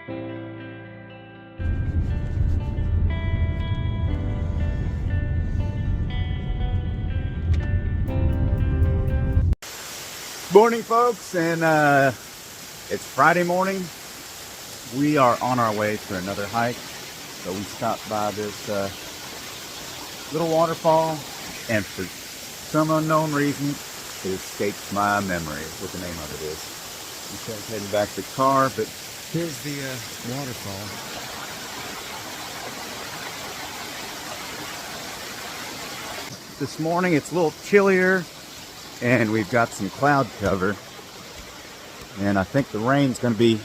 Morning, folks, and it's Friday morning. We are on our way to another hike, so we stopped by this little waterfall, and for some unknown reason it escapes my memory what the name of it is. Michelle's heading back to the car, but here's the waterfall. This morning it's a little chillier and we've got some cloud cover, and I think the rain's going to be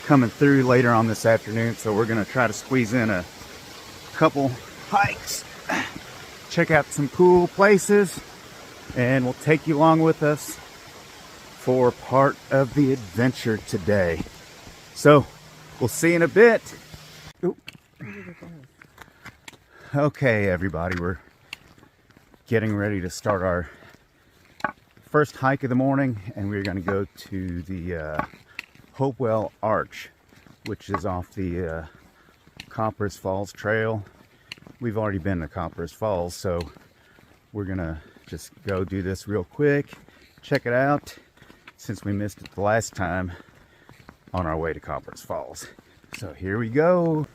coming through later on this afternoon, so we're going to try to squeeze in a couple hikes, check out some cool places, and we'll take you along with us for part of the adventure today. So we'll see you in a bit. Ooh. Okay, everybody, we're getting ready to start our first hike of the morning, and we're going to go to the Hopewell Arch, which is off the Copperas Falls trail. We've already been to Copperas Falls, so we're going to just go do this real quick, check it out, since we missed it the last time on our way to Copperas Falls. So here we go.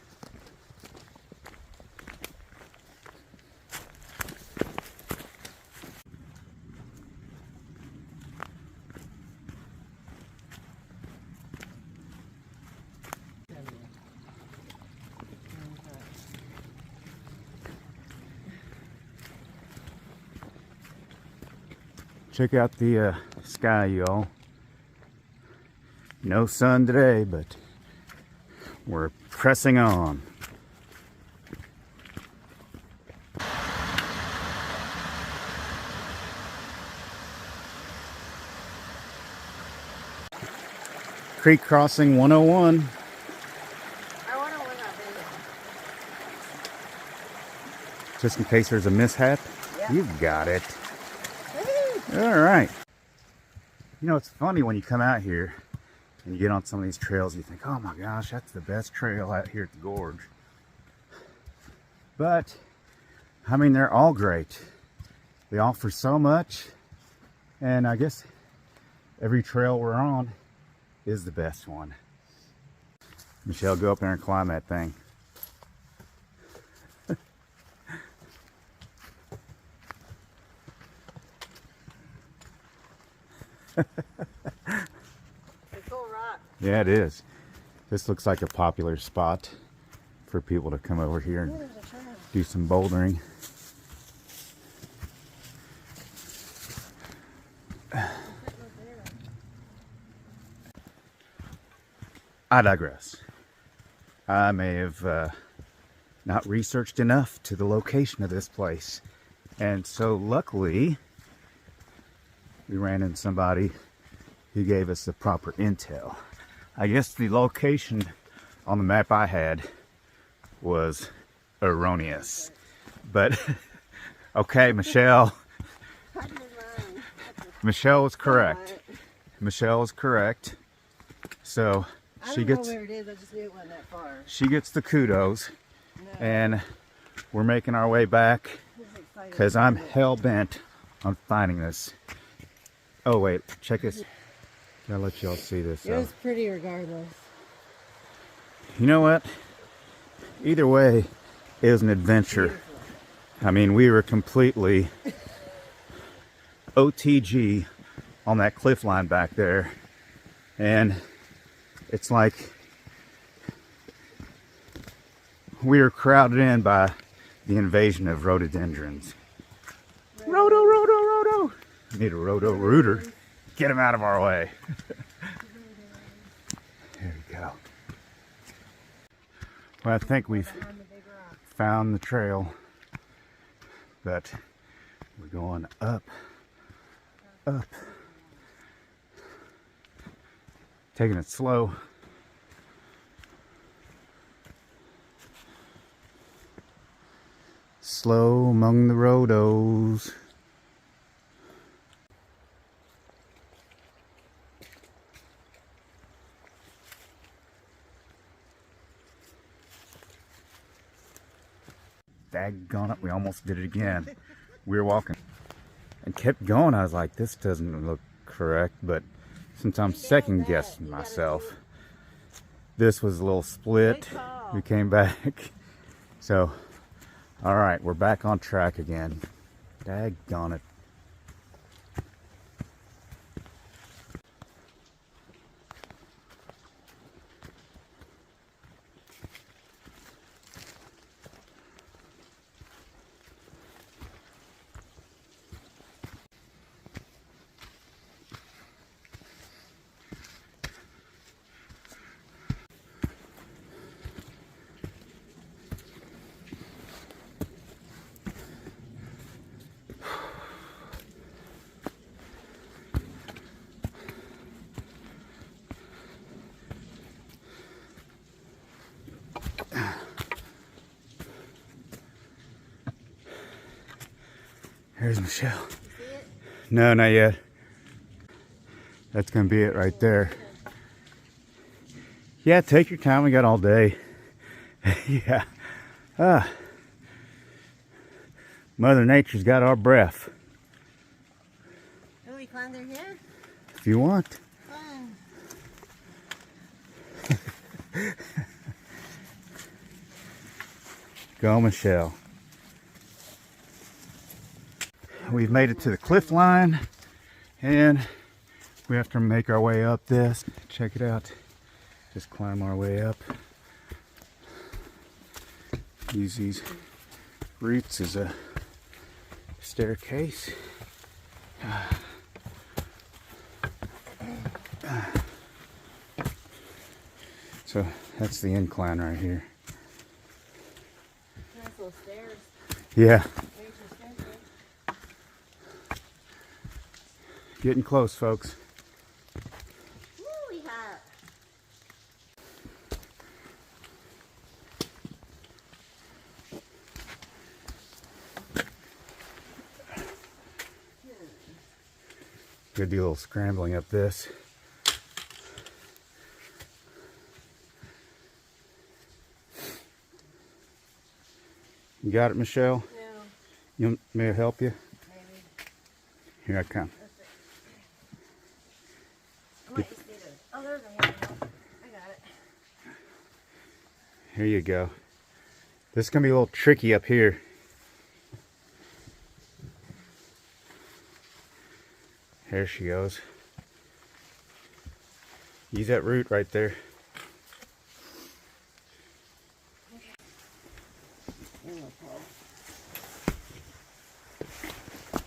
Check out the sky, y'all. No sun today, but we're pressing on. Creek crossing 101. Just in case there's a mishap. Yeah. You've got it. All right. You know, it's funny when you come out here and you get on some of these trails, you think, oh my gosh, that's the best trail out here at the gorge. But, I mean, they're all great. They offer so much, and I guess every trail we're on is the best one. Michelle, go up there and climb that thing. It's a cool rock. Yeah, it is. This looks like a popular spot for people to come over here and do some bouldering. I digress. I may have not researched enough to the location of this place, and so luckily we ran into somebody who gave us the proper intel. I guess the location on the map I had was erroneous. But, okay, Michelle. Michelle was correct. Michelle was correct. So, she gets... I don't know where it is, I just knew it wasn't that far. She gets the kudos. No. And we're making our way back because I'm hell-bent on finding this. Oh wait, check this. Gotta let y'all see this. It was pretty regardless. You know what? Either way, it was an adventure. Beautiful. I mean, we were completely OTG on that cliff line back there. And it's like we were crowded in by the invasion of rhododendrons. Rodo, rodo, rodo. Need a roto rooter. Get him out of our way. There we go. Well, I think we've found the trail, but we're going up, up. Taking it slow. Slow among the rodos. Daggone it, we almost did it again. We were walking and kept going. I was like, this doesn't look correct, but since I'm second guessing myself, this was a little split. We came back. So, all right, we're back on track again. Daggone it. Here's Michelle. No, not yet. That's gonna be it right there. Yeah, take your time. We got all day. Yeah. Mother Nature's got our breath. Oh, we climb there here? If you want. Fun. Go, Michelle. We've made it to the cliff line, and we have to make our way up this. Check it out. Just climb our way up. Use these roots as a staircase. So that's the incline right here. Nice little stairs. Yeah. There's your stairs there. Getting close, folks. Woo, we have. Gonna do a little scrambling up this. You got it, Michelle? No. You want me to help you? Maybe. Here I come. I might just need a. Oh, there's a handle. I got it. Here you go. This is gonna be a little tricky up here. There she goes. Use that root right there.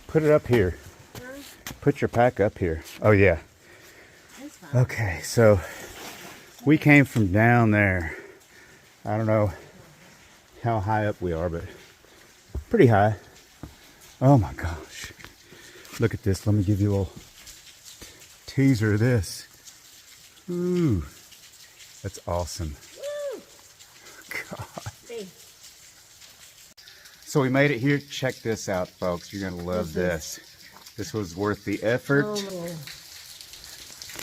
Put it up here. Put your pack up here. Oh yeah. That's fine. Okay, so we came from down there. I don't know how high up we are, but pretty high. Oh my gosh. Look at this. Let me give you a little teaser of this. Ooh, that's awesome. Woo! God. See. So we made it here. Check this out, folks. You're gonna love this. This was worth the effort. Oh,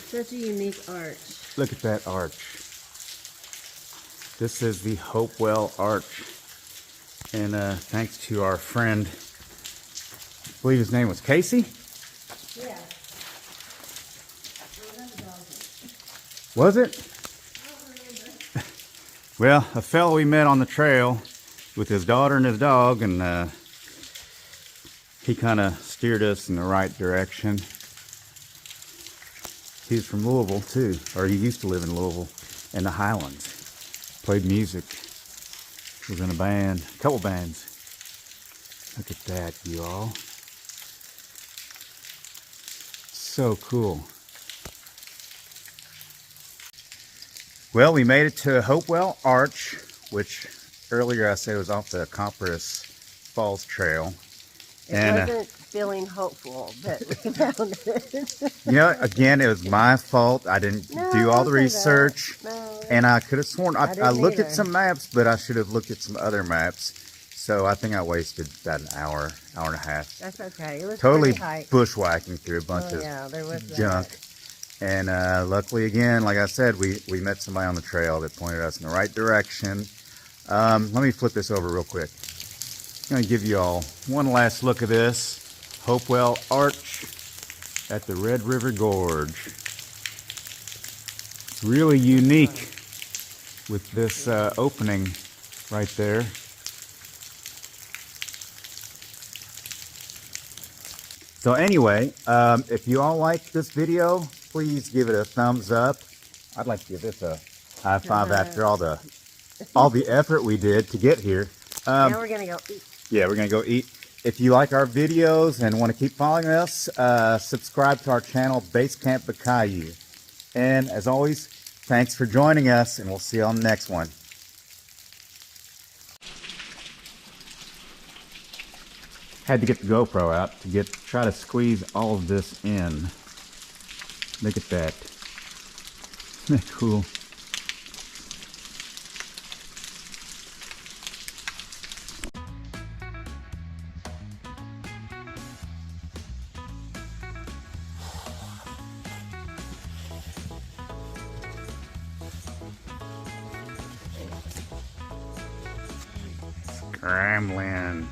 such a unique arch. Look at that arch. This is the Hopewell Arch. And thanks to our friend, I believe his name was Casey? Yeah. Was it? Well, a fellow we met on the trail with his daughter and his dog, and he kind of steered us in the right direction. He's from Louisville too, or he used to live in Louisville in the Highlands. Played music. Was in a band, a couple bands. Look at that, you all. So cool. Well, we made it to Hopewell Arch, which earlier I said was off the Copperas Falls Trail. It wasn't feeling hopeful, but we found it. You know, again, it was my fault. I didn't do all the don't say research. that. No. And I could have sworn, I didn't looked at either. some maps, but I should have looked at some other maps. So I think I wasted about an hour, hour and a half. That's okay. It was Totally pretty hike. bushwhacking through a bunch Oh, of yeah, there was junk. And luckily, again, like I said, we met somebody on the trail that pointed us in the right direction. Let me flip this over real quick. Gonna give you all one last look at this Hopewell Arch at the Red River Gorge. It's really unique with this opening right there. So anyway, if you all like this video, please give it a thumbs up. I'd like to give this a high five after all the effort we did to get here. Now we're gonna go eat. Yeah, we're gonna go eat. If you like our videos and want to keep following us, subscribe to our channel, Base Camp Bukayu. And as always, thanks for joining us, and we'll see you on the next one. Had to get the GoPro out to try to squeeze all of this in. Look at that. Isn't that cool? Scrambling.